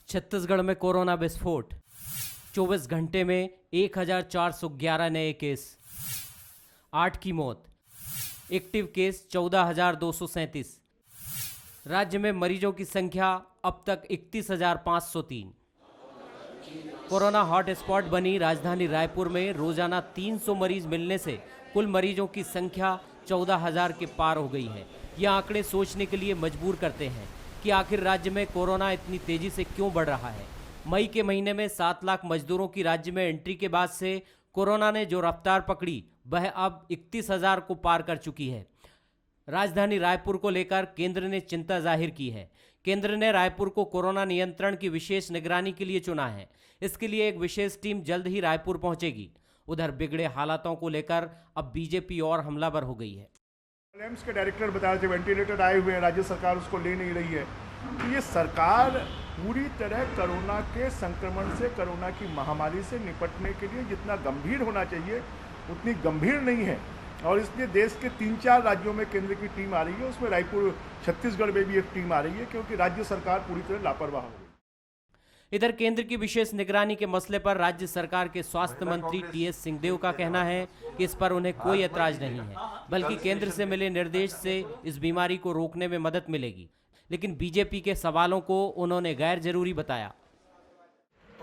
छत्तीसगढ़ में कोरोना विस्फोट, 24 घंटे में 1411 नए केस, 8 की मौत, एक्टिव केस 14,237। राज्य में मरीजों की संख्या अब तक 31,503। कोरोना हॉटस्पॉट बनी राजधानी रायपुर में रोजाना 300 मरीज मिलने से कुल मरीजों की संख्या 14,000 के पार हो गई है। ये आंकड़े सोचने के लिए मजबूर करते हैं कि आखिर राज्य में कोरोना इतनी तेजी से क्यों बढ़ रहा है। मई के महीने में 7 लाख मजदूरों की राज्य में एंट्री के बाद से कोरोना ने जो रफ्तार पकड़ी वह अब 31,000 को पार कर चुकी है। राजधानी रायपुर को लेकर केंद्र ने चिंता जाहिर की है। केंद्र ने रायपुर को कोरोना नियंत्रण की विशेष निगरानी के लिए चुना है। इसके लिए एक विशेष टीम जल्द ही रायपुर पहुंचेगी। उधर बिगड़े हालातों को लेकर अब बीजेपी और हमलावर हो गई है। एम्स के डायरेक्टर बता रहे थे वेंटिलेटर आए हुए हैं, राज्य सरकार उसको ले नहीं रही है। तो ये सरकार पूरी तरह कोरोना के संक्रमण से, कोरोना की महामारी से निपटने के लिए जितना गंभीर होना चाहिए उतनी गंभीर नहीं है। और इसलिए देश के 3-4 राज्यों में केंद्र की टीम आ रही है, उसमें रायपुर छत्तीसगढ़ में भी एक टीम आ रही है, क्योंकि राज्य सरकार पूरी तरह लापरवाह हो गई। इधर केंद्र की विशेष निगरानी के मसले पर राज्य सरकार के स्वास्थ्य मंत्री टीएस सिंहदेव का कहना है कि इस पर उन्हें कोई ऐतराज नहीं है, बल्कि केंद्र से मिले निर्देश से इस बीमारी को रोकने में मदद मिलेगी। लेकिन बीजेपी के सवालों को उन्होंने गैर जरूरी बताया।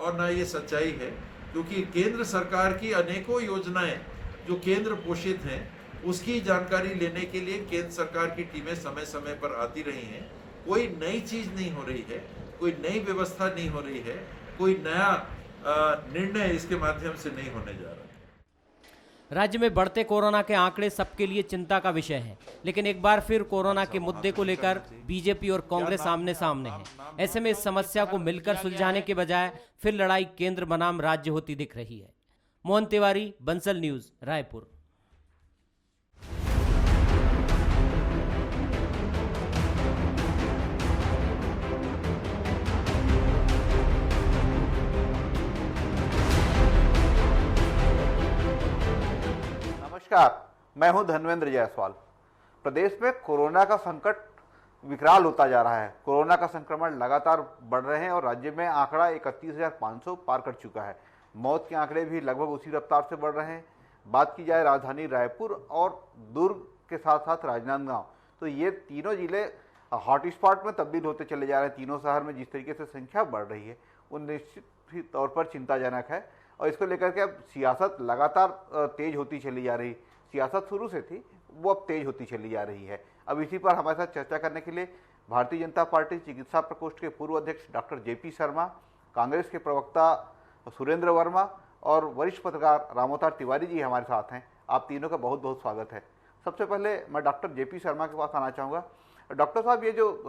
और न ये सच्चाई है, क्योंकि केंद्र सरकार की अनेकों योजनाएं जो केंद्र पोषित हैं उसकी जानकारी लेने के लिए केंद्र सरकार की टीमें समय समय पर आती रही हैं। कोई नई चीज नहीं हो रही है, कोई नई व्यवस्था नहीं हो रही है, कोई नया निर्णय इसके माध्यम से नहीं होने जा रहा। राज्य में बढ़ते कोरोना के आंकड़े सबके लिए चिंता का विषय है, लेकिन एक बार फिर कोरोना के मुद्दे को लेकर बीजेपी और कांग्रेस आमने सामने है। ऐसे में इस समस्या को मिलकर सुलझाने के बजाय फिर लड़ाई केंद्र बनाम राज्य होती दिख रही है। मोहन तिवारी, बंसल न्यूज, रायपुर। नमस्कार, मैं हूं धनवेंद्र जायसवाल। प्रदेश में कोरोना का संकट विकराल होता जा रहा है। कोरोना का संक्रमण लगातार बढ़ रहे हैं और राज्य में आंकड़ा 31,500 पार कर चुका है। मौत के आंकड़े भी लगभग उसी रफ्तार से बढ़ रहे हैं। बात की जाए राजधानी रायपुर और दुर्ग के साथ साथ राजनांदगांव, तो ये तीनों जिले हॉटस्पॉट में तब्दील होते चले जा रहे हैं। तीनों शहर में जिस तरीके से संख्या बढ़ रही है वो निश्चित तौर पर चिंताजनक है और इसको लेकर के अब सियासत लगातार तेज होती चली जा रही। सियासत शुरू से थी, वो अब तेज होती चली जा रही है। अब इसी पर हमारे साथ चर्चा करने के लिए भारतीय जनता पार्टी चिकित्सा प्रकोष्ठ के पूर्व अध्यक्ष डॉक्टर जेपी शर्मा, कांग्रेस के प्रवक्ता सुरेंद्र वर्मा और वरिष्ठ पत्रकार रामोतार तिवारी जी हमारे साथ हैं। आप तीनों का बहुत बहुत स्वागत है। सबसे पहले मैं डॉक्टर जेपी शर्मा के पास आना चाहूँगा। डॉक्टर साहब, ये जो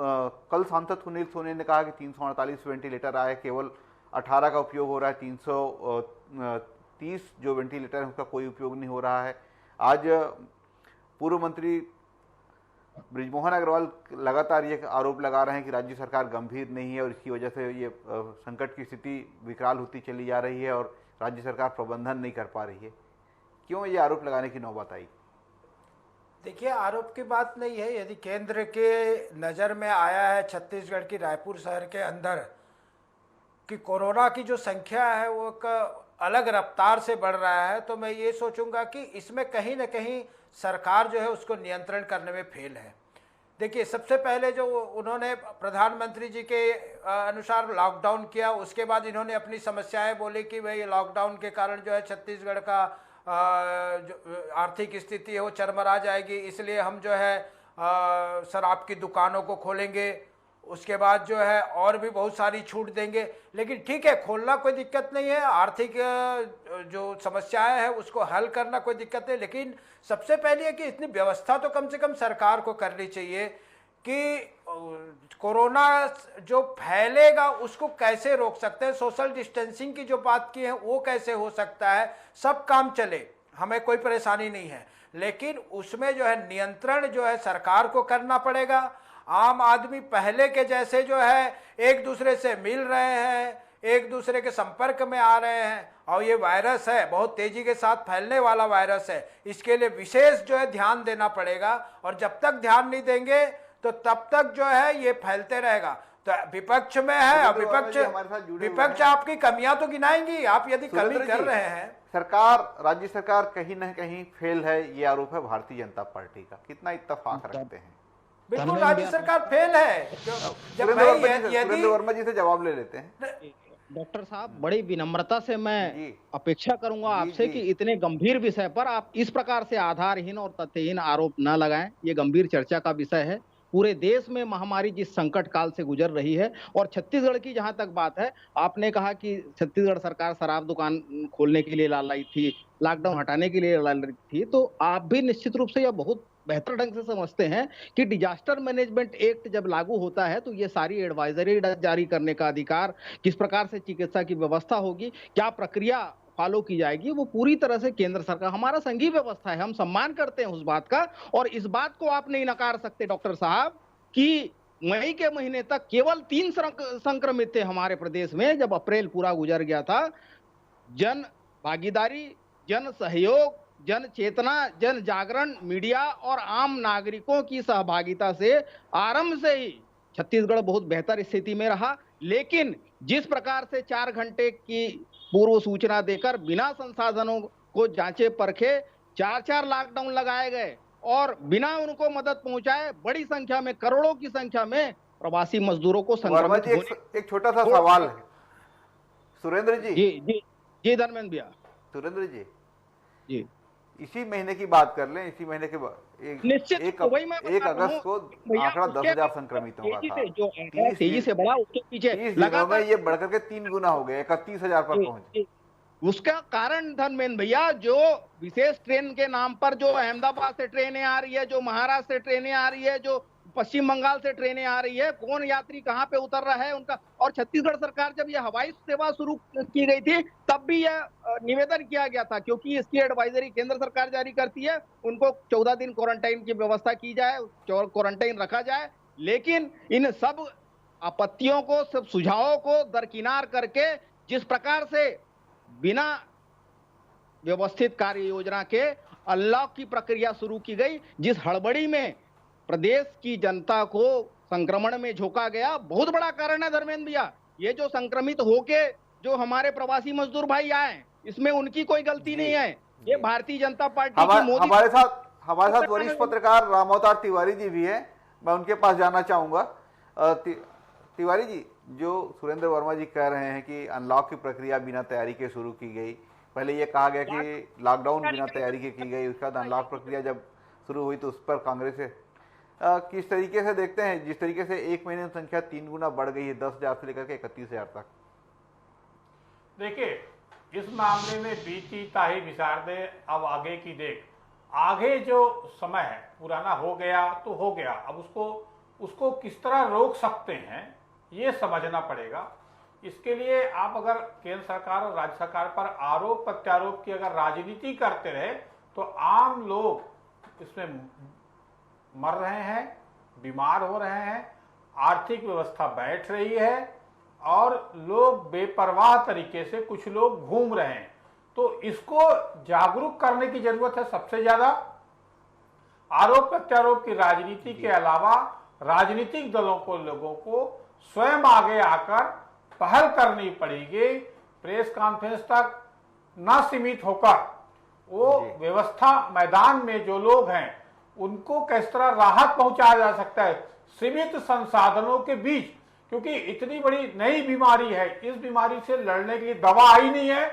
कल सांसद सुनील सोनी ने कहा कि 348 वेंटिलेटर आए, केवल 18 का उपयोग हो रहा है, 330 जो वेंटिलेटर है उसका कोई उपयोग नहीं हो रहा है। आज पूर्व मंत्री बृजमोहन अग्रवाल लगातार ये आरोप लगा रहे हैं कि राज्य सरकार गंभीर नहीं है और इसकी वजह से ये संकट की स्थिति विकराल होती चली जा रही है और राज्य सरकार प्रबंधन नहीं कर पा रही है। क्यों ये आरोप लगाने की नौबत आई? देखिए, आरोप की बात नहीं है। यदि केंद्र के नज़र में आया है छत्तीसगढ़ की रायपुर शहर के अंदर कि कोरोना की जो संख्या है वो एक अलग रफ्तार से बढ़ रहा है, तो मैं ये सोचूंगा कि इसमें कहीं ना कहीं सरकार जो है उसको नियंत्रण करने में फेल है। देखिए, सबसे पहले जो उन्होंने प्रधानमंत्री जी के अनुसार लॉकडाउन किया, उसके बाद इन्होंने अपनी समस्याएं बोली कि भाई लॉकडाउन के कारण जो है छत्तीसगढ़ का जो आर्थिक स्थिति है वो चरमरा जाएगी, इसलिए हम जो है शराब की दुकानों को खोलेंगे, उसके बाद जो है और भी बहुत सारी छूट देंगे। लेकिन ठीक है, खोलना कोई दिक्कत नहीं है, आर्थिक जो समस्याएं हैं उसको हल करना कोई दिक्कत नहीं, लेकिन सबसे पहले है कि इतनी व्यवस्था तो कम से कम सरकार को करनी चाहिए कि कोरोना जो फैलेगा उसको कैसे रोक सकते हैं। सोशल डिस्टेंसिंग की जो बात की है वो कैसे हो सकता है, सब काम चले, हमें कोई परेशानी नहीं है, लेकिन उसमें जो है नियंत्रण जो है सरकार को करना पड़ेगा। आम आदमी पहले के जैसे जो है एक दूसरे से मिल रहे हैं, एक दूसरे के संपर्क में आ रहे हैं, और ये वायरस है बहुत तेजी के साथ फैलने वाला वायरस है, इसके लिए विशेष जो है ध्यान देना पड़ेगा। और जब तक ध्यान नहीं देंगे तो तब तक जो है ये फैलते रहेगा। तो विपक्ष में है, सुरेंद्र वर्मा विपक्ष जी हमारे साथ जुड़े हुए विपक्ष हैं। आपकी कमियां तो गिनाएंगी, आप यदि कमी सुरेंद्र कर जी, रहे हैं। सरकार, राज्य सरकार कहीं न कहीं फेल है, ये आरोप है भारतीय जनता पार्टी का। कितना इत्तेफाक रखते हैं? बिल्कुल राज्य सरकार फेल है। जब सुरेंद्र वर्मा जी से जवाब ले लेते हैं। डॉक्टर साहब, बड़ी विनम्रता से मैं जी। अपेक्षा करूंगा जी, आपसे जी। कि इतने गंभीर विषय पर आप इस प्रकार से आधारहीन और तथ्यहीन आरोप न लगाएं। ये गंभीर चर्चा का विषय है। पूरे देश में महामारी जिस संकट काल से गुजर रही है, और छत्तीसगढ़ की जहां तक बात है, आपने कहा कि छत्तीसगढ़ सरकार शराब दुकान खोलने के लिए लालाई थी, लॉकडाउन हटाने के लिए लालाई थी, तो आप भी निश्चित रूप से यह बहुत बेहतर ढंग से समझते हैं कि डिजास्टर मैनेजमेंट एक्ट जब लागू होता है तो ये सारी एडवाइजरी जारी करने का अधिकार, किस प्रकार से चिकित्सा की व्यवस्था होगी, क्या प्रक्रिया फॉलो की जाएगी, वो पूरी तरह से केंद्र सरकार, हमारा संघीय व्यवस्था है, हम सम्मान करते हैं उस बात का। और इस बात को आप नहीं नकार सकते डॉक्टर साहब कि मई के महीने तक केवल 3 संक्रमित थे हमारे प्रदेश में। जब अप्रैल पूरा गुजर गया था, जन भागीदारी, जन सहयोग, जन चेतना, जन जागरण, मीडिया और आम नागरिकों की सहभागिता से आरंभ से ही छत्तीसगढ़ बहुत बेहतर स्थिति में रहा। लेकिन जिस प्रकार से 4 घंटे की पूर्व सूचना देकर बिना संसाधनों को जांचे परखे 4 लॉकडाउन लगाए गए और बिना उनको मदद पहुंचाए बड़ी संख्या में, करोड़ों की संख्या में प्रवासी मजदूरों को वर्मा संक्रमित जी, एक छोटा सा सवाल है सुरेंद्र जी। जी धर्मेंद्र भैया। सुरेंद्र जी, जी इसी महीने की बात कर लें, इसी महीने के निश्चित एक वही मैं बता रहा अगस्त हूं। को भैया, आंकड़ा उसके 10,000 संक्रमितों का तेजी था। से जो आंकड़ा तेजी से बढ़ा, उसके पीछे 30 दिनों में लगातार ये बढ़कर के 3 गुना हो गया, 31,000 पर पहुंच। उसका कारण धर्मेंद्र भैया, जो विशेष ट्रेन के नाम पर जो अहमदाबाद से ट्रेनें आ रही है, जो महाराष्ट्र से ट्रेनें आ रही है, जो पश्चिम बंगाल से ट्रेनें आ रही है, कौन यात्री कहाँ पे उतर रहा है उनका। और छत्तीसगढ़ सरकार जब यह हवाई सेवा शुरू की गई थी तब भी यह निवेदन किया गया था, क्योंकि इसकी एडवाइजरी केंद्र सरकार जारी करती है, उनको 14 दिन क्वारंटाइन की व्यवस्था की जाए, क्वारंटाइन रखा जाए। लेकिन इन सब आपत्तियों को, सब सुझावों को दरकिनार करके जिस प्रकार से बिना व्यवस्थित कार्य योजना के अनलॉक की प्रक्रिया शुरू की गई, जिस हड़बड़ी में प्रदेश की जनता को संक्रमण में झोंका गया, बहुत बड़ा कारण है धर्मेंद्र भैया। ये जो संक्रमित होके जो हमारे प्रवासी मजदूर भाई आए, इसमें उनकी कोई गलती नहीं है। ये भारतीय जनता पार्टी की मोदी। हमारे साथ वरिष्ठ पत्रकार रामअवतार तिवारी जी भी हैं, मैं उनके पास जाना चाहूंगा। तिवारी जी, जो सुरेंद्र वर्मा जी कह रहे हैं कि अनलॉक की प्रक्रिया बिना तैयारी के शुरू की गई, पहले ये कहा गया कि लॉकडाउन बिना तैयारी के की गई, उसके बाद अनलॉक प्रक्रिया जब शुरू हुई तो उस पर कांग्रेस से किस तरीके से देखते हैं, जिस तरीके से एक महीने में संख्या 3 गुना बढ़ गई है, 10,000 से लेकर के 31,000 तक। देखिए, इस मामले में बीती ताही विचार दे, अब आगे की देख। आगे जो समय है पुराना हो गया तो हो गया, अब उसको किस तरह रोक सकते हैं ये समझना पड़ेगा। इसके लिए आप अगर केंद्र सरकार और राज्य सरकार पर आरोप प्रत्यारोप की अगर राजनीति करते रहे तो आम लोग इसमें मर रहे हैं, बीमार हो रहे हैं, आर्थिक व्यवस्था बैठ रही है और लोग बेपरवाह तरीके से कुछ लोग घूम रहे हैं। तो इसको जागरूक करने की जरूरत है। सबसे ज्यादा आरोप प्रत्यारोप की राजनीति के अलावा राजनीतिक दलों को, लोगों को स्वयं आगे आकर पहल करनी पड़ेगी। प्रेस कॉन्फ्रेंस तक न सीमित होकर वो व्यवस्था, मैदान में जो लोग हैं उनको किस तरह राहत पहुंचाया जा सकता है सीमित संसाधनों के बीच, क्योंकि इतनी बड़ी नई बीमारी है, इस बीमारी से लड़ने के लिए दवा आई नहीं है।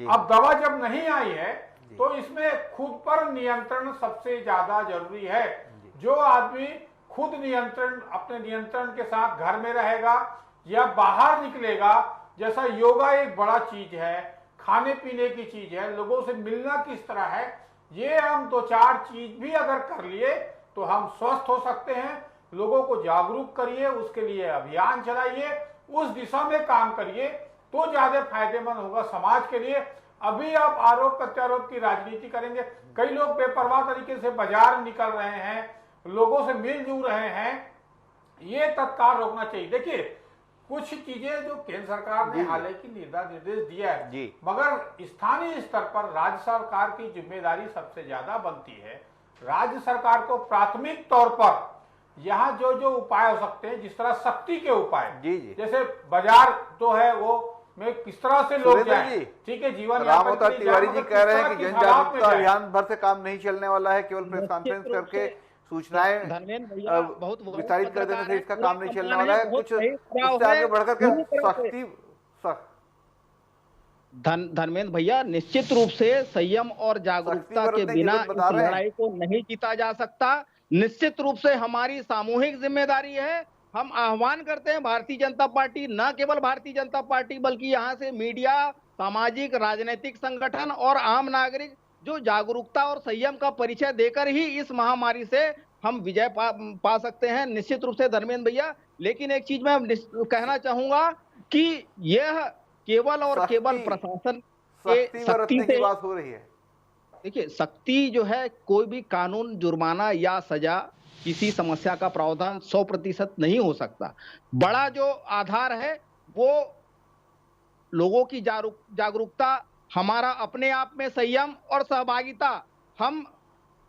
अब दवा जब नहीं आई है तो इसमें खुद पर नियंत्रण सबसे ज्यादा जरूरी है। जो आदमी खुद नियंत्रण, अपने नियंत्रण के साथ घर में रहेगा या बाहर निकलेगा, जैसा योगा एक बड़ा चीज है, खाने पीने की चीज है, लोगों से मिलना किस तरह है, ये हम 2-4 चीज भी अगर कर लिए तो हम स्वस्थ हो सकते हैं। लोगों को जागरूक करिए, उसके लिए अभियान चलाइए, उस दिशा में काम करिए तो ज्यादा फायदेमंद होगा समाज के लिए। अभी आप आरोप प्रत्यारोप की राजनीति करेंगे, कई लोग बेपरवाह तरीके से बाजार निकल रहे हैं, लोगों से मिलजुल रहे हैं, ये तत्काल रोकना चाहिए। देखिए, कुछ चीजें जो केंद्र सरकार ने हालांकि निर्देश दिया है, मगर स्थानीय स्तर पर राज्य सरकार की जिम्मेदारी सबसे ज्यादा बनती है। राज्य सरकार को प्राथमिक तौर पर यहाँ जो जो उपाय हो सकते हैं, जिस तरह सख्ती के उपाय, जी जी, जैसे बाजार जो है वो में किस तरह से लोग सुरेंद्र जाएं, जी, ठीक है, जीवन राम यापन अवतार के लिए तिवारी जाएं, जी मगर कह रहे किस हैं तरह कि की जन हालात में जागरूकता जाएं। अभियान भर से काम नहीं चलने वाला है, केवल प्रेस कॉन्फ्रेंस करके सूचनाएं धर्मेंद्र भैया बहुत विस्तारित कर देने से इसका पूरा काम नहीं चलने सम्मान वाला है। बहुत कुछ सही सुझाव उससे आगे है, बढ़कर पूरी के तरह से। सख्ती धर्मेंद्र भैया निश्चित रूप से संयम और जागरूकता के बरतने की बिना जरूरत इस बता रहे हैं। लड़ाई को नहीं जीता जा सकता। निश्चित रूप से हमारी सामूहिक जिम्मेदारी है। हम आह्वान करते हैं भारतीय जनता पार्टी, न केवल भारतीय जनता पार्टी बल्कि यहाँ से मीडिया, सामाजिक राजनीतिक संगठन और आम नागरिक जो जागरूकता और संयम का परिचय देकर ही इस महामारी से हम विजय पा सकते हैं निश्चित रूप से धर्मेंद्र भैया। लेकिन एक चीज मैं कहना चाहूंगा कि यह केवल और केवल प्रशासन के सख्ती सख्ती बरतने से, की बात हो रही है। देखिए सख्ती जो है, कोई भी कानून, जुर्माना या सजा किसी समस्या का प्रावधान 100% नहीं हो सकता। बड़ा जो आधार है वो लोगों की जागरूकता, हमारा अपने आप में संयम और सहभागिता। हम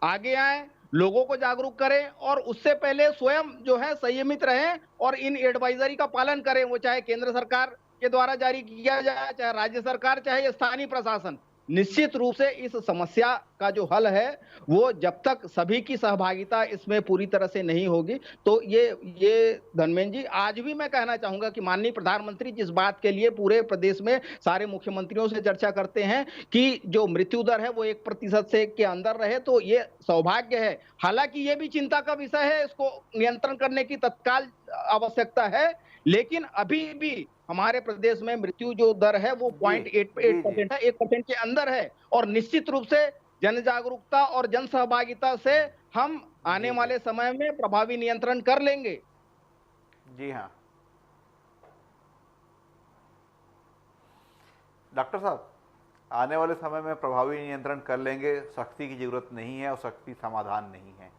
आगे आए, लोगों को जागरूक करें और उससे पहले स्वयं जो है संयमित रहें और इन एडवाइजरी का पालन करें, वो चाहे केंद्र सरकार के द्वारा जारी किया जाए, चाहे राज्य सरकार, चाहे स्थानीय प्रशासन। निश्चित रूप से इस समस्या का जो हल है वो जब तक सभी की सहभागिता इसमें पूरी तरह से नहीं होगी, तो ये धर्मेंद्र जी, आज भी मैं कहना चाहूंगा कि माननीय प्रधानमंत्री जिस बात के लिए पूरे प्रदेश में सारे मुख्यमंत्रियों से चर्चा करते हैं कि जो मृत्यु दर है वो 1% से के अंदर रहे, तो ये सौभाग्य है। हालांकि ये भी चिंता का विषय है, इसको नियंत्रण करने की तत्काल आवश्यकता है, लेकिन अभी भी हमारे प्रदेश में मृत्यु जो दर है वो 0.88% है, 1% के अंदर है। और निश्चित रूप से जन जागरूकता और जन सहभागिता से हम आने वाले समय में प्रभावी नियंत्रण कर लेंगे। जी हाँ डॉक्टर साहब, आने वाले समय में प्रभावी नियंत्रण कर लेंगे, सख्ती की जरूरत नहीं है और सख्ती समाधान नहीं है।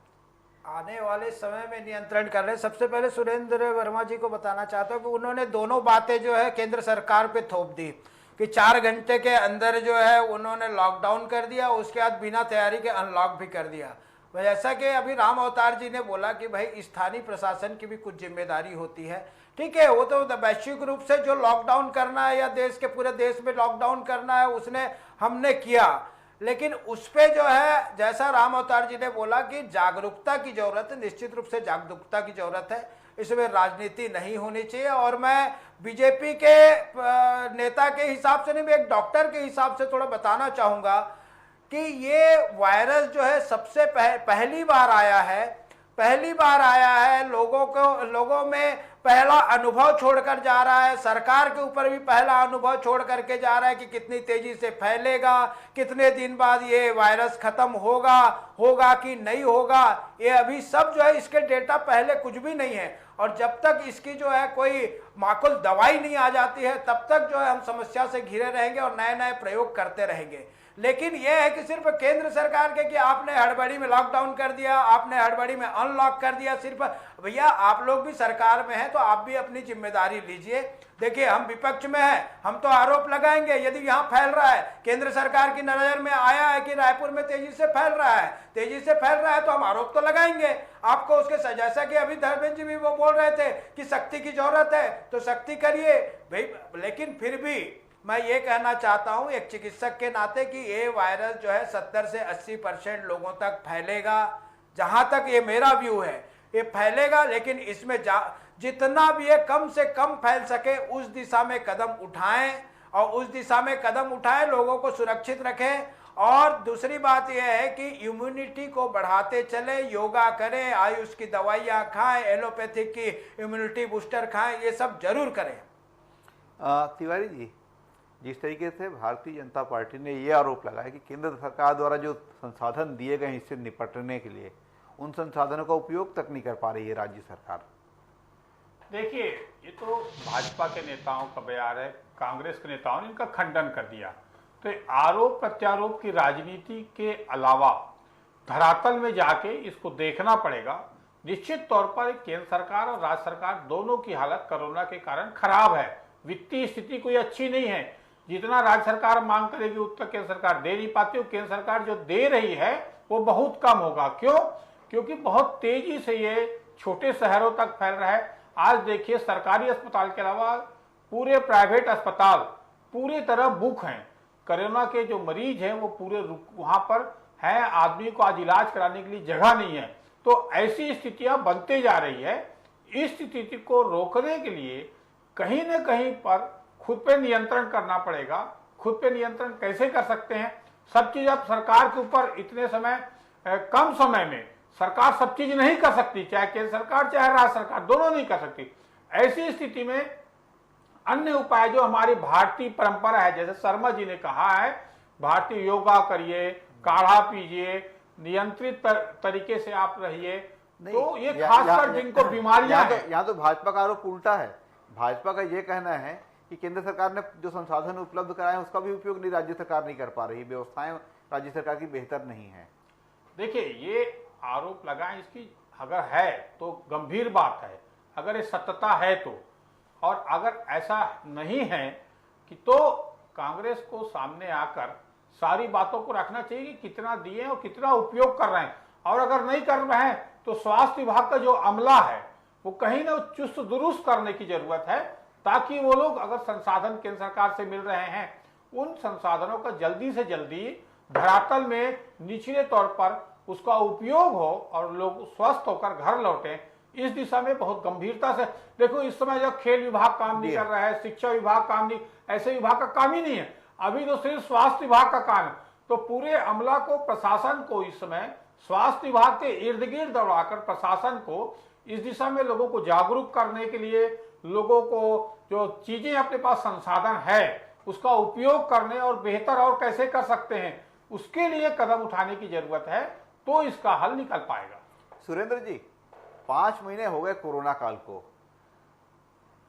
आने वाले समय में नियंत्रण कर रहे हैं। सबसे पहले सुरेंद्र वर्मा जी को बताना चाहता हूँ कि उन्होंने दोनों बातें जो है केंद्र सरकार पे थोप दी कि 4 घंटे के अंदर जो है उन्होंने लॉकडाउन कर दिया, उसके बाद बिना तैयारी के अनलॉक भी कर दिया। जैसा कि अभी राम अवतार जी ने बोला कि भाई स्थानीय प्रशासन की भी कुछ जिम्मेदारी होती है, ठीक है, वो तो वैश्विक रूप से जो लॉकडाउन करना है या देश के पूरे देश में लॉकडाउन करना है उसने हमने किया, लेकिन उस पे जो है जैसा राम अवतार जी ने बोला कि जागरूकता की जरूरत है, निश्चित रूप से जागरूकता की जरूरत है, इसमें राजनीति नहीं होनी चाहिए। और मैं बीजेपी के नेता के हिसाब से नहीं, मैं एक डॉक्टर के हिसाब से थोड़ा बताना चाहूँगा कि ये वायरस जो है सबसे पहली बार आया है, लोगों में पहला अनुभव छोड़कर जा रहा है, सरकार के ऊपर भी पहला अनुभव छोड़ करके जा रहा है कि कितनी तेजी से फैलेगा, कितने दिन बाद ये वायरस खत्म होगा कि नहीं होगा, ये अभी सब जो है इसके डेटा पहले कुछ भी नहीं है। और जब तक इसकी जो है कोई माकूल दवाई नहीं आ जाती है तब तक जो है हम समस्या से घिरे रहेंगे और नए नए प्रयोग करते रहेंगे। लेकिन यह है कि सिर्फ केंद्र सरकार के कि आपने हड़बड़ी में लॉकडाउन कर दिया, आपने हड़बड़ी में अनलॉक कर दिया, सिर्फ भैया आप लोग भी सरकार में हैं तो आप भी अपनी जिम्मेदारी लीजिए। देखिए हम विपक्ष में हैं, हम तो आरोप लगाएंगे यदि यहाँ फैल रहा है, केंद्र सरकार की नजर में आया है कि रायपुर में तेजी से फैल रहा है तो हम आरोप तो लगाएंगे आपको उसके, जैसा कि अभी धर्मेंद्र जी भी वो बोल रहे थे कि सख्ती की जरूरत है तो सख्ती करिए भाई। लेकिन फिर भी मैं ये कहना चाहता हूँ एक चिकित्सक के नाते कि ये वायरस जो है 70 से 80% लोगों तक फैलेगा, जहां तक ये मेरा व्यू है ये फैलेगा, लेकिन इसमें जितना भी ये कम से कम फैल सके उस दिशा में कदम उठाएं और उस दिशा में कदम उठाएं, लोगों को सुरक्षित रखें। और दूसरी बात यह है कि इम्यूनिटी को बढ़ाते चले, योगा करें, आयुष की दवाइयाँ खाएं, एलोपैथिक की इम्यूनिटी बूस्टर खाएं, ये सब जरूर करें। तिवारी जी, जिस तरीके से भारतीय जनता पार्टी ने ये आरोप लगाया कि केंद्र सरकार द्वारा जो संसाधन दिए गए इससे निपटने के लिए उन संसाधनों का उपयोग तक नहीं कर पा रही है राज्य सरकार। देखिए ये तो भाजपा के नेताओं का बयान है, कांग्रेस के नेताओं ने इनका खंडन कर दिया। तो आरोप प्रत्यारोप की राजनीति के अलावा धरातल में जाके इसको देखना पड़ेगा। निश्चित तौर पर केंद्र सरकार और राज्य सरकार दोनों की हालत कोरोना के कारण खराब है, वित्तीय स्थिति कोई अच्छी नहीं है। जितना राज्य सरकार मांग करेगी उतना केंद्र सरकार दे नहीं पाती, केंद्र सरकार जो दे रही है वो बहुत कम होगा। क्यों? क्योंकि बहुत तेजी से ये छोटे शहरों तक फैल रहा है। आज देखिए सरकारी अस्पताल के अलावा पूरे प्राइवेट अस्पताल पूरी तरह बुक हैं। कोरोना के जो मरीज हैं वो पूरे वहां पर हैं, आदमी को आज इलाज कराने के लिए जगह नहीं है। तो ऐसी स्थितियां बनते जा रही है। इस स्थिति को रोकने के लिए कहीं न कहीं पर खुद पे नियंत्रण करना पड़ेगा। खुद पे नियंत्रण कैसे कर सकते हैं? सब चीज अब सरकार के ऊपर इतने समय कम समय में सरकार सब चीज नहीं कर सकती, चाहे केंद्र सरकार चाहे राज्य सरकार, दोनों नहीं कर सकती। ऐसी स्थिति में अन्य उपाय जो हमारी भारतीय परंपरा है, जैसे शर्मा जी ने कहा है, भारतीय योगा करिए, काढ़ा पीजिए, नियंत्रित तरीके से आप रहिए। तो ये खासकर जिनको बीमारियां हैं, यहाँ तो भाजपा का आरोप उल्टा है। भाजपा का ये कहना है कि केंद्र सरकार ने जो संसाधन उपलब्ध कराए उसका भी उपयोग नहीं, राज्य सरकार नहीं कर पा रही, व्यवस्थाएं राज्य सरकार की बेहतर नहीं है। देखिए ये आरोप लगाएं, इसकी अगर है तो गंभीर बात है, अगर ये सत्यता है तो। और अगर ऐसा नहीं है कि तो कांग्रेस को सामने आकर सारी बातों को रखना चाहिए कि कितना दिए और कितना उपयोग कर रहे हैं। और अगर नहीं कर रहे हैं तो स्वास्थ्य विभाग का जो अमला है वो कहीं ना चुस्त दुरुस्त करने की जरूरत है, ताकि वो लोग अगर संसाधन केंद्र सरकार से मिल रहे हैं उन संसाधनों का जल्दी से जल्दी धरातल में निचले तौर पर उसका उपयोग हो और लोग स्वस्थ होकर घर लौटें। इस दिशा में बहुत गंभीरता से देखो, इस समय जब खेल विभाग काम नहीं कर रहा है, शिक्षा विभाग काम नहीं, ऐसे विभाग का काम ही नहीं है, अभी तो सिर्फ स्वास्थ्य विभाग का काम है। तो पूरे अमला को, प्रशासन को इस समय स्वास्थ्य विभाग के इर्द गिर्द दौड़ाकर प्रशासन को इस दिशा में लोगों को जागरूक करने के लिए, लोगों को जो चीजें अपने पास संसाधन है उसका उपयोग करने और बेहतर और कैसे कर सकते हैं उसके लिए कदम उठाने की जरूरत है, तो इसका हल निकल पाएगा। सुरेंद्र जी, 5 महीने हो गए कोरोना काल को।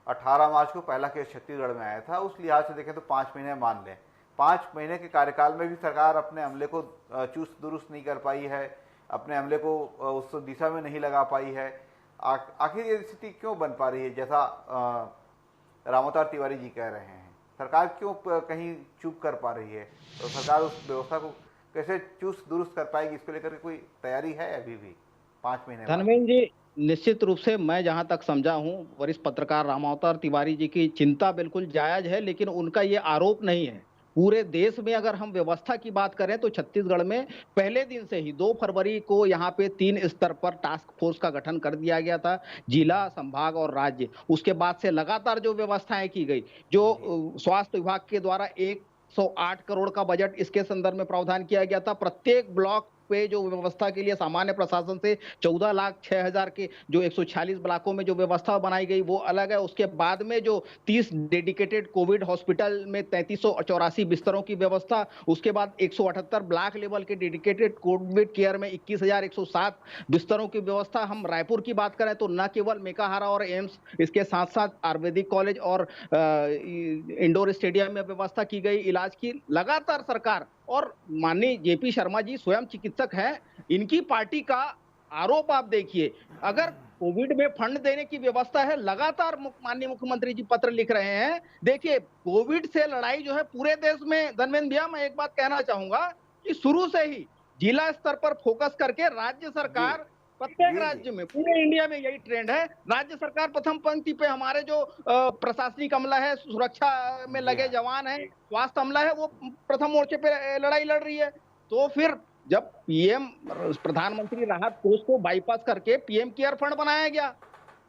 18 मार्च को पहला केस छत्तीसगढ़ में आया था, उस लिहाज से देखें तो 5 महीने मान लें। 5 महीने के कार्यकाल में भी सरकार अपने अमले को चुस्त दुरुस्त नहीं कर पाई है, अपने अमले को उस दिशा में नहीं लगा पाई है। आखिर ये स्थिति क्यों बन पा रही है? जैसा रामावतार तिवारी जी कह रहे हैं, सरकार क्यों कहीं चूक कर पा रही है? तो सरकार उस व्यवस्था को कैसे चुस्त दुरुस्त कर पाएगी, इसको लेकर कोई तैयारी है अभी भी 5 महीने? धर्मेंद्र जी, निश्चित रूप से मैं जहां तक समझा हूं, वरिष्ठ पत्रकार रामावतार तिवारी जी की चिंता बिल्कुल जायज है, लेकिन उनका ये आरोप नहीं है। पूरे देश में अगर हम व्यवस्था की बात करें तो छत्तीसगढ़ में पहले दिन से ही 2 फरवरी को यहाँ पे 3 स्तर पर टास्क फोर्स का गठन कर दिया गया था, जिला, संभाग और राज्य। उसके बाद से लगातार जो व्यवस्थाएं की गई, जो स्वास्थ्य विभाग के द्वारा 108 करोड़ का बजट इसके संदर्भ में प्रावधान किया गया था। प्रत्येक ब्लॉक पे जो व्यवस्था के लिए सामान्य प्रशासन से 14,06,000 के जो 146 ब्लॉकों में जो व्यवस्था बनाई गई वो अलग है। उसके बाद में जो 30 डेडिकेटेड कोविड हॉस्पिटल में 3384 बिस्तरों की व्यवस्था, उसके बाद 178 ब्लॉक लेवल के डेडिकेटेड कोविड केयर में 21,107 बिस्तरों की व्यवस्था। हम रायपुर की बात करें तो न केवल मेकाहारा और एम्स, इसके साथ साथ आयुर्वेदिक कॉलेज और इंडोर स्टेडियम में व्यवस्था की गई इलाज की। लगातार सरकार और माननीय जेपी शर्मा जी स्वयं चिकित्सक हैं, इनकी पार्टी का आरोप आप देखिए, अगर कोविड में फंड देने की व्यवस्था है, लगातार माननीय मुख्यमंत्री जी पत्र लिख रहे हैं। देखिए, कोविड से लड़ाई जो है पूरे देश में, धर्मेंद्र भैया मैं एक बात कहना चाहूंगा कि शुरू से ही जिला स्तर पर फोकस करके राज्य सरकार, प्रत्येक राज्य में, पूरे इंडिया में यही ट्रेंड है, राज्य सरकार प्रथम पंक्ति पे। हमारे जो प्रशासनिक अमला है, सुरक्षा में लगे जवान है, स्वास्थ्य अमला है, वो प्रथम मोर्चे पे लड़ाई लड़ रही है। तो फिर जब पीएम प्रधानमंत्री राहत कोष को बाईपास करके पीएम केयर फंड बनाया गया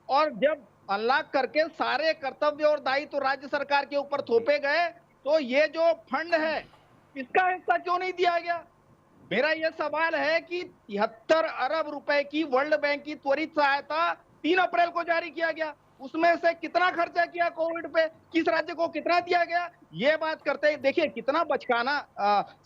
और जब अनलॉक करके सारे कर्तव्य और दायित्व राज्य सरकार के ऊपर थोपे गए, तो ये जो फंड है इसका हिस्सा क्यों नहीं दिया गया? मेरा यह सवाल है कि 73 अरब रुपए की वर्ल्ड बैंक की त्वरित सहायता 3 अप्रैल को जारी किया गया, उसमें से कितना खर्चा किया कोविड पे, किस राज्य को कितना दिया गया, ये बात करते हैं। देखिए कितना बचकाना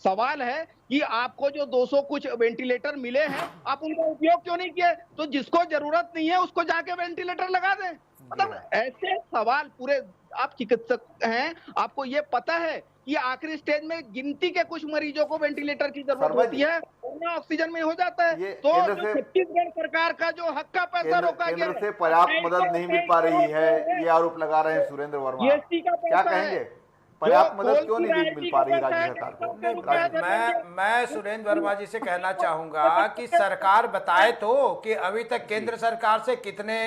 सवाल है कि आपको जो 200 कुछ वेंटिलेटर मिले हैं, आप उनका उपयोग क्यों नहीं किए? तो जिसको जरूरत नहीं है उसको जाके वेंटिलेटर लगा दें। मतलब ऐसे सवाल पूरे, आप चिकित्सक हैं, आपको ये पता है कि आखिरी स्टेज में गिनती के कुछ मरीजों को वेंटिलेटर की जरूरत होती है, उन्हें ऑक्सीजन में हो जाता है। तो जो छत्तीसगढ़ सरकार का जो हक का पैसा रोका गया, केंद्र से पर्याप्त मदद नहीं मिल पा रही है, ये आरोप लगा रहे हैं सुरेंद्र वर्मा। जीएसटी का क्या कहेंगे? पर्याप्त मदद क्यों नहीं मिल पा रही राज्य सरकार को? मैं सुरेंद्र वर्मा जी से कहना चाहूंगा कि सरकार बताए तो कि अभी तक केंद्र सरकार से कितने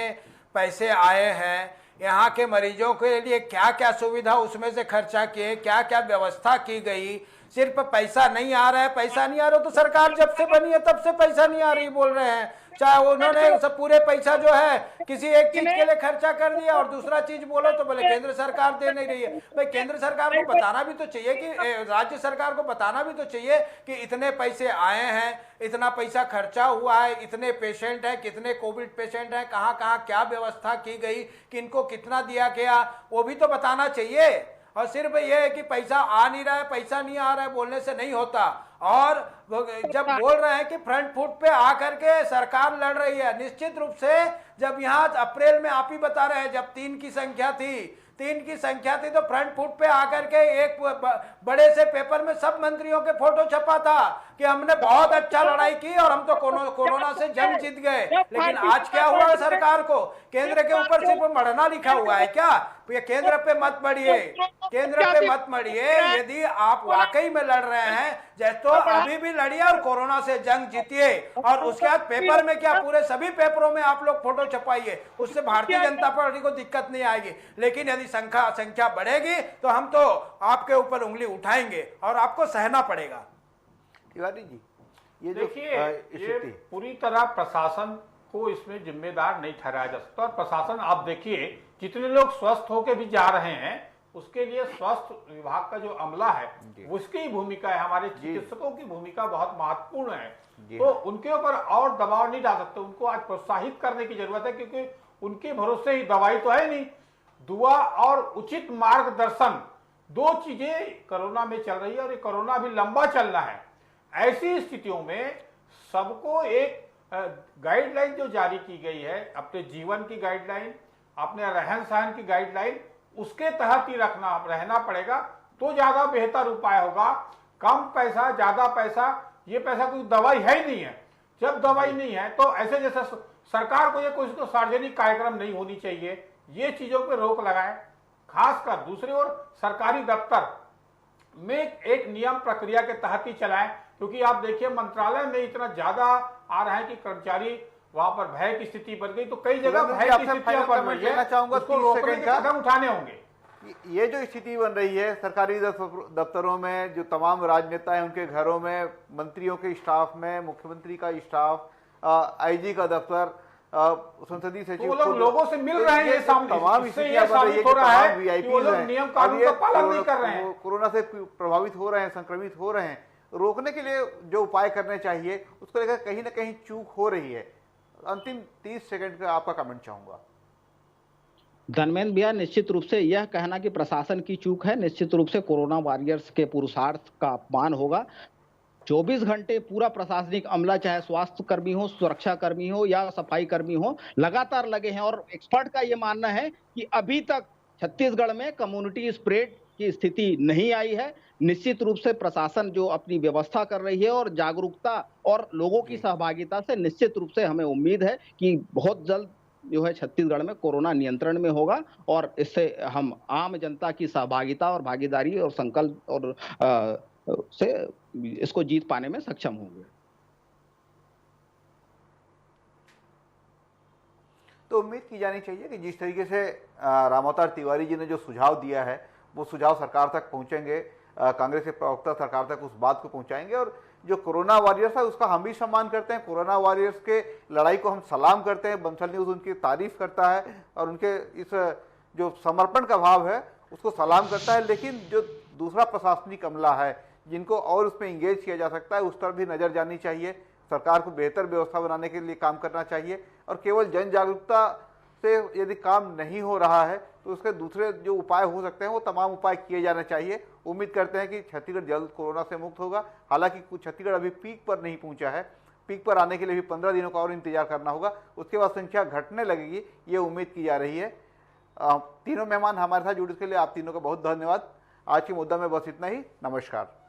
पैसे आए हैं, यहाँ के मरीजों के लिए क्या क्या सुविधा उसमें से खर्चा किए, क्या क्या व्यवस्था की गई। सिर्फ पैसा नहीं आ रहा है, पैसा नहीं आ रहा तो सरकार जब से बनी है तब से पैसा नहीं आ रही बोल रहे हैं। चाहे उन्होंने सब पूरे पैसा जो है किसी एक चीज के लिए खर्चा कर दिया और दूसरा चीज बोलो तो बोले केंद्र सरकार दे नहीं रही है। भाई केंद्र सरकार को बताना भी तो चाहिए कि राज्य सरकार को बताना भी तो चाहिए कि इतने पैसे आए हैं, इतना पैसा खर्चा हुआ है, इतने पेशेंट हैं, कितने कोविड पेशेंट हैं, कहाँ कहाँ क्या व्यवस्था की गई, किनको कितना दिया गया, वो भी तो बताना चाहिए। और सिर्फ ये है कि पैसा आ नहीं रहा है, पैसा नहीं आ रहा है बोलने से नहीं होता। और जब बोल रहे हैं कि फ्रंट फुट पे आकर के सरकार लड़ रही है, निश्चित रूप से जब यहाँ अप्रैल में आप ही बता रहे हैं जब 3 की संख्या थी तो फ्रंट फुट पे आकर के एक बड़े से पेपर में सब मंत्रियों के फोटो छपा था कि हमने बहुत अच्छा लड़ाई की और हम तो कोरोना से जंग जीत गए। लेकिन आज क्या हुआ सरकार को? केंद्र के ऊपर सिर्फ मरना लिखा हुआ है क्या? ये केंद्र पे मत बढ़िए, केंद्र पे मत बढ़िए। यदि आप वाकई में लड़ रहे हैं तो अभी भी लड़िए और कोरोना से जंग जीतिए। और उसके बाद पेपर में क्या, पूरे सभी पेपरों में आप लोग फोटो छपाइए, उससे भारतीय जनता पार्टी को दिक्कत नहीं आएगी। लेकिन यदि संख्या बढ़ेगी तो हम तो आपके ऊपर उंगली उठाएंगे और आपको सहना पड़ेगा। तिवारी जी, ये देखिए, ये पूरी तरह प्रशासन को इसमें जिम्मेदार नहीं ठहराया जा सकता। और प्रशासन आप देखिए जितने लोग स्वस्थ होकर भी जा रहे हैं उसके लिए स्वास्थ्य विभाग का जो अमला है उसकी भूमिका है, हमारे चिकित्सकों की भूमिका बहुत महत्वपूर्ण है। तो उनके ऊपर और दबाव नहीं डाल सकते, उनको आज प्रोत्साहित करने की जरूरत है, क्योंकि उनके भरोसे ही दवाई तो है नहीं, दुआ और उचित मार्गदर्शन, 2 चीजें कोरोना में चल रही है और ये कोरोना भी लंबा चलना है। ऐसी स्थितियों में सबको एक गाइडलाइन जो जारी की गई है, अपने जीवन की गाइडलाइन, अपने रहन सहन की गाइडलाइन, उसके तहत ही रहना पड़ेगा तो ज्यादा बेहतर उपाय होगा। कम पैसा ज्यादा पैसा, ये पैसा कोई दवाई है ही नहीं है। जब दवाई नहीं है तो ऐसे जैसे सरकार को ये कोई तो सार्वजनिक कार्यक्रम नहीं होनी चाहिए, ये चीजों पे रोक लगाए। खासकर दूसरी ओर सरकारी दफ्तर में एक नियम प्रक्रिया के तहत ही चलाएं, क्योंकि आप देखिए मंत्रालय में इतना ज्यादा आ रहा है कि कर्मचारी वहां पर भय की स्थिति बन गई, तो कई जगह भय की स्थितियां बन रही है, उसको रोकने के कदम उठाने होंगे। ये जो स्थिति बन रही है सरकारी दफ्तरों में, जो तमाम राजनेता हैं उनके घरों में, मंत्रियों के स्टाफ में, मुख्यमंत्री का स्टाफ, आईजी का दफ्तर, संसदीय सचिव, तो लोगों से मिल रहे हैं, ये तमाम स्थितियां बन रही है कि तमाम वीआईपी नियम कानून का पालन नहीं कर रहे हैं, कोरोना से प्रभावित हो रहे हैं, संक्रमित हो रहे हैं। रोकने के लिए जो उपाय करने चाहिए उसको लेकर कहीं ना कहीं चूक हो रही है। अंतिम 30 सेकंड का आपका कमेंट चाहूंगा। धर्मेंद्र भैया, निश्चित रूप से यह कहना कि प्रशासन की चूक है, निश्चित रूप से कोरोना वॉरियर्स के पुरुषार्थ का अपमान होगा। 24 घंटे पूरा प्रशासनिक अमला, चाहे स्वास्थ्य कर्मी हो, सुरक्षा कर्मी हो या सफाई कर्मी हो, लगातार लगे हैं। और एक्सपर्ट का यह मानना है कि अभी तक छत्तीसगढ़ में कम्युनिटी स्प्रेड की स्थिति नहीं आई है। निश्चित रूप से प्रशासन जो अपनी व्यवस्था कर रही है और जागरूकता और लोगों की सहभागिता से निश्चित रूप से हमें उम्मीद है कि बहुत जल्द जो है छत्तीसगढ़ में कोरोना नियंत्रण में होगा और इससे हम आम जनता की सहभागिता और भागीदारी और संकल्प और से इसको जीत पाने में सक्षम होंगे। तो उम्मीद की जानी चाहिए कि जिस तरीके से रामावतार तिवारी जी ने जो सुझाव दिया है वो सुझाव सरकार तक पहुंचेंगे, कांग्रेस के प्रवक्ता सरकार तक उस बात को पहुंचाएंगे। और जो कोरोना वॉरियर्स है उसका हम भी सम्मान करते हैं, कोरोना वॉरियर्स के लड़ाई को हम सलाम करते हैं। बंसल न्यूज़ उनकी तारीफ करता है और उनके इस जो समर्पण का भाव है उसको सलाम करता है। लेकिन जो दूसरा प्रशासनिक अमला है जिनको और उसमें इंगेज किया जा सकता है उस पर भी नज़र जानी चाहिए। सरकार को बेहतर व्यवस्था बनाने के लिए काम करना चाहिए और केवल जन जागरूकता से यदि काम नहीं हो रहा है तो उसके दूसरे जो उपाय हो सकते हैं वो तमाम उपाय किए जाने चाहिए। उम्मीद करते हैं कि छत्तीसगढ़ जल्द कोरोना से मुक्त होगा। हालांकि छत्तीसगढ़ अभी पीक पर नहीं पहुंचा है, पीक पर आने के लिए भी 15 दिनों का और इंतजार करना होगा, उसके बाद संख्या घटने लगेगी, ये उम्मीद की जा रही है। तीनों मेहमान हमारे साथ जुड़ने के लिए आप तीनों का बहुत धन्यवाद। आज के मुद्दा में बस इतना ही। नमस्कार।